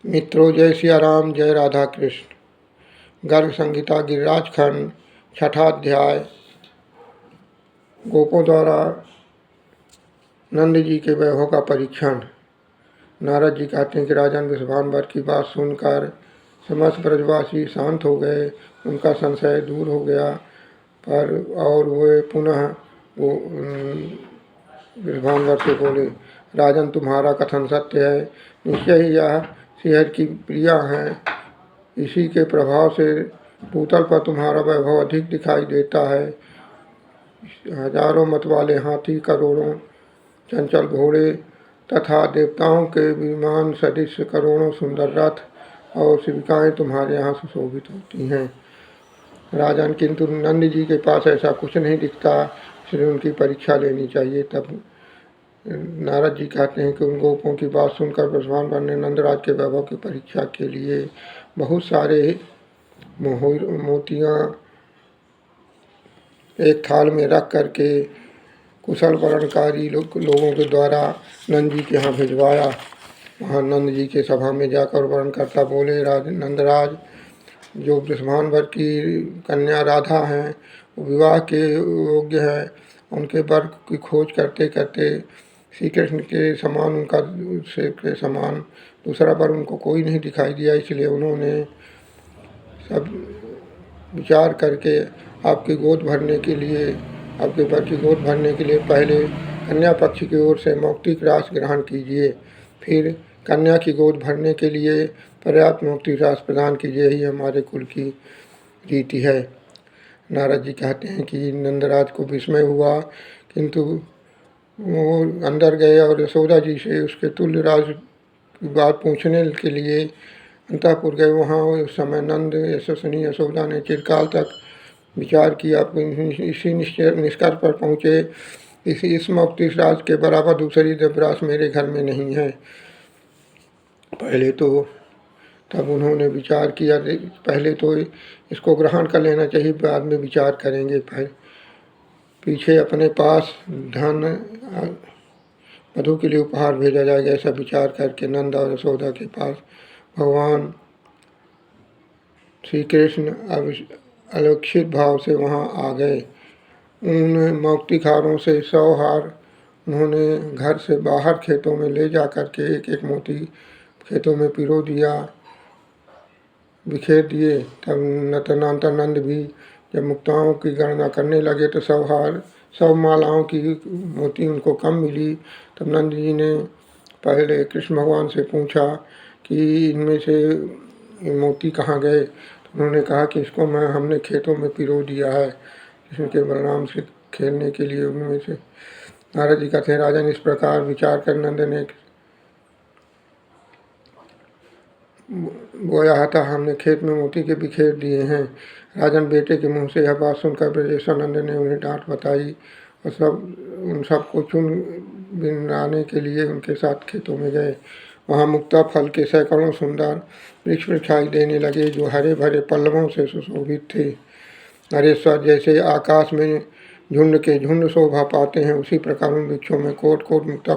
मित्रों, जय सिया राम, जय राधा कृष्ण। गर्ग संहिता गिरिराज खंड, छठा अध्याय। गोपों द्वारा नंद जी के वैभव का परीक्षण। नारद जी कहते हैं कि राजन वृषभान्वर की बात सुनकर समस्त ब्रजवासी शांत हो गए, उनका संशय दूर हो गया। पर और वे पुनः वो वृषभान्वर से बोले, राजन तुम्हारा कथन सत्य है, निश्चय ही यह सिंहर की प्रिया हैं, इसी के प्रभाव से भूतल पर तुम्हारा वैभव अधिक दिखाई देता है। हजारों मत वाले हाथी, करोड़ों चंचल घोड़े तथा देवताओं के विमान सदृश करोड़ों सुंदर रथ और शिविकाएँ तुम्हारे यहाँ सुशोभित होती हैं। राजन, किंतु नंद जी के पास ऐसा कुछ नहीं दिखता, इसलिए उनकी परीक्षा लेनी चाहिए। तब नारद जी कहते हैं कि उन गोपों की बात सुनकर वृषभान्वर ने नंदराज के वैभव की परीक्षा के लिए बहुत सारे मोतियाँ एक थाल में रख करके कुशल वर्णकारी लोगों के द्वारा नंद जी के यहाँ भिजवाया। वहाँ नंद जी के सभा में जाकर वर्णकर्ता बोले, नंदराज, जो वृषभान्वर की कन्या राधा हैं वो विवाह के योग्य हैं। उनके वर की खोज करते करते श्री कृष्ण के समान, उनका से के समान दूसरा वर उनको कोई नहीं दिखाई दिया। इसलिए उन्होंने सब विचार करके आपकी गोद भरने के लिए, आपके वर की गोद भरने के लिए पहले कन्या पक्ष की ओर से मौक्तिक रास ग्रहण कीजिए, फिर कन्या की गोद भरने के लिए पर्याप्त मौक्तिक रास प्रदान कीजिए। ही हमारे कुल की रीति है। नारद जी कहते हैं कि नंदराज को विस्मय हुआ, किंतु वो अंदर गए और यशोदा जी से उसके तुल्य राज की बात पूछने के लिए अंतःपुर गए। वहाँ उस समय नंद, यशस्विनी, यशोदा ने चिरकाल तक विचार किया, इसी निष्कर्ष पर पहुँचे, इस मौक्तिक राज के बराबर दूसरी दिव्यरास मेरे घर में नहीं है। पहले तो तब उन्होंने विचार किया, पहले तो इसको ग्रहण कर लेना चाहिए, बाद में विचार करेंगे। पीछे अपने पास धन वधू के लिए उपहार भेजा जाएगा, ऐसा विचार करके नंद और यशोदा के पास भगवान श्री कृष्ण अलक्षित भाव से वहाँ आ गए। उन मौक्तिक हारों से 100 हार उन्होंने घर से बाहर खेतों में ले जा कर के एक एक मोती खेतों में पिरो दिया, बिखेर दिए। तब नंद भी जब मुक्ताओं की गणना करने लगे तो 100 मालाओं की मोती उनको कम मिली। तब नंद जी ने पहले कृष्ण भगवान से पूछा कि इनमें से मोती कहाँ गए। तो उन्होंने कहा कि इसको हमने खेतों में पिरो दिया है, कृष्ण के बलराम से खेलने के लिए। उनमें से नारद जी कहते हैं, राजन, इस प्रकार विचार कर नंद ने बोया था, हमने खेत में मोती के बिखेर दिए हैं। राजन, बेटे के मुंह से यह बात सुनकर ब्रजेश्वरानंद ने उन्हें डांट बताई और उन सबको चुन बिनाने के लिए उनके साथ खेतों में गए। वहाँ मुक्ता फल के सैकड़ों सुंदर वृक्ष दिखाई देने लगे, जो हरे भरे पल्लवों से सुशोभित थे। नरेश्वर, जैसे आकाश में झुंड के झुंड शोभा पाते हैं, उसी प्रकार उन वृक्षों में कोट कोट मुक्ता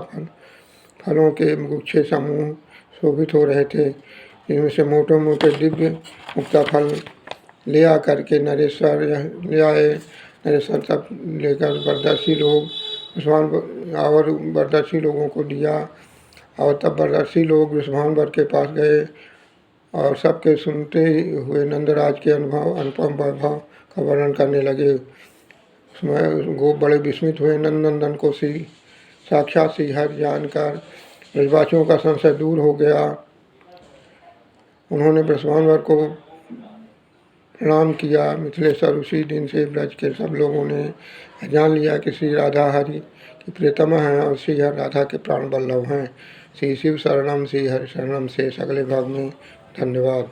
फलों के गुच्छे समूह शोभित हो रहे थे। इनमें से मोटे मोटे दिव्य मुक्ता फल ले आ करके नरेश्वर ले आए। नरेश्वर तब लेकर बरदर्शी लोग और बरदर्शी लोगों को दिया, और तब बरदर्शी लोग वृषभान्वर के पास गए और सबके सुनते हुए नंदराज के अनुपम वैभव का वर्णन करने लगे। उसमें गोप बड़े विस्मित हुए। नंदन को साक्षात श्रीहरि जानकर ब्रजवासियों का संशय दूर हो गया। उन्होंने वृषभान्वर को प्रणाम किया। मिथिलेश्वर, उसी दिन से ब्रज के सब लोगों ने जान लिया कि श्री राधा हरि की प्रियतमा हैं और श्री हरि राधा के प्राण बल्लभ हैं। श्री शिव शरणम, श्री हरि शरणम से अगले भाग में। धन्यवाद।